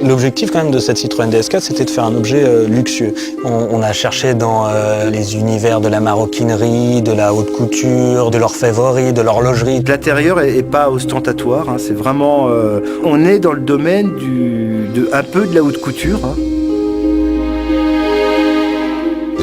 L'objectif quand même de cette Citroën DS4, c'était de faire un objet luxueux. On a cherché dans les univers de la maroquinerie, de la haute couture, de l'orfèvrerie, de l'horlogerie. L'intérieur est pas ostentatoire, hein, c'est vraiment... on est dans le domaine un peu de la haute couture. Hein.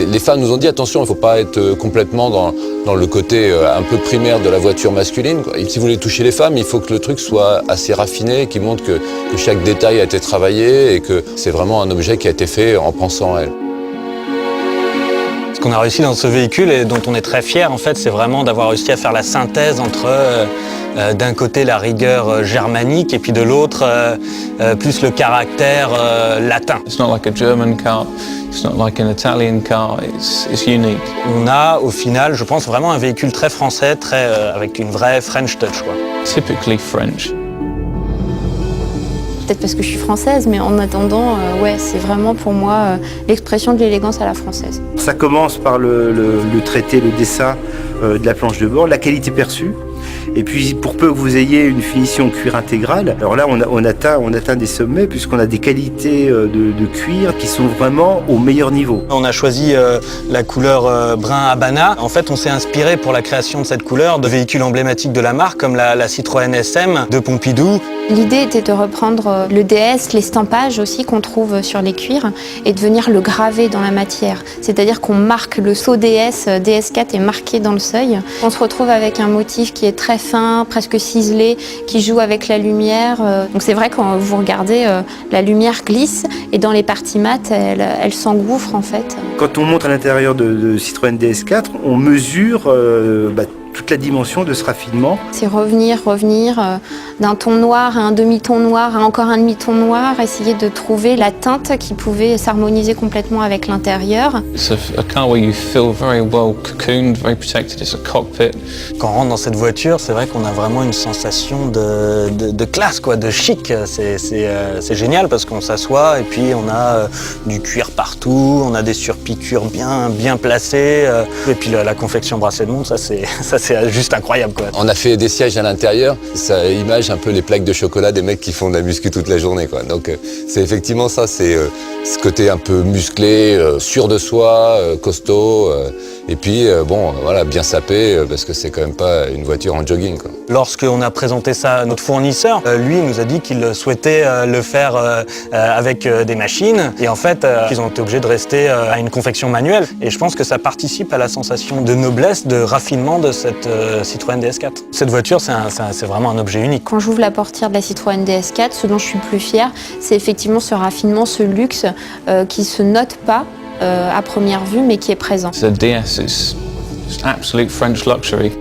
Les femmes nous ont dit attention, il ne faut pas être complètement dans le côté un peu primaire de la voiture masculine, quoi. Et si vous voulez toucher les femmes, il faut que le truc soit assez raffiné, qui montre que chaque détail a été travaillé et que c'est vraiment un objet qui a été fait en pensant à elle. Ce qu'on a réussi dans ce véhicule et dont on est très fier, en fait, c'est vraiment d'avoir réussi à faire la synthèse entre d'un côté la rigueur germanique et puis de l'autre plus le caractère latin. It's not like a German car, it's not like an Italian car, it's unique. On a au final, je pense, vraiment un véhicule très français, avec une vraie French touch, quoi. Typically French. Peut-être parce que je suis française, mais en attendant, ouais, c'est vraiment pour moi l'expression de l'élégance à la française. Ça commence par le traité, le dessin de la planche de bord, la qualité perçue. Et puis, pour peu que vous ayez une finition cuir intégrale, alors là, on atteint des sommets puisqu'on a des qualités de cuir qui sont vraiment au meilleur niveau. On a choisi la couleur brun Habana. En fait, on s'est inspiré pour la création de cette couleur de véhicules emblématiques de la marque, comme la Citroën SM de Pompidou. L'idée était de reprendre le DS, l'estampage aussi qu'on trouve sur les cuirs, et de venir le graver dans la matière. C'est-à-dire qu'on marque le sceau DS, DS4 est marqué dans le seuil. On se retrouve avec un motif qui est très fin, presque ciselé, qui joue avec la lumière. Donc c'est vrai quand vous regardez, la lumière glisse et dans les parties mates, elle s'engouffre en fait. Quand on monte à l'intérieur de Citroën DS4, on mesure toute la dimension de ce raffinement. C'est revenir d'un ton noir à un demi-ton noir, à encore un demi-ton noir, essayer de trouver la teinte qui pouvait s'harmoniser complètement avec l'intérieur. It's a car where you feel very well cocooned, very protected. It's a cockpit. Quand on rentre dans cette voiture, c'est vrai qu'on a vraiment une sensation de classe, quoi, de chic. C'est génial parce qu'on s'assoit et puis on a du cuir partout, on a des surpiqûres bien placées. Et puis la confection bracelet de montre, ça c'est juste incroyable, quoi. On a fait des sièges à l'intérieur, ça image un peu les plaques de chocolat des mecs qui font de la muscu toute la journée, quoi. Donc c'est effectivement ça, c'est ce côté un peu musclé, sûr de soi, costaud, et puis bon, voilà, bien sapé, parce que c'est quand même pas une voiture en jogging, quoi. Lorsqu'on a présenté ça à notre fournisseur, lui nous a dit qu'il souhaitait le faire avec des machines, et en fait ils ont été obligés de rester à une confection manuelle. Et je pense que ça participe à la sensation de noblesse, de raffinement de cette Citroën DS4. Cette voiture, c'est vraiment un objet unique. Quand j'ouvre la portière de la Citroën DS4, ce dont je suis le plus fière, c'est effectivement ce raffinement, ce luxe qui se note pas à première vue, mais qui est présent. The DS is absolute French luxury.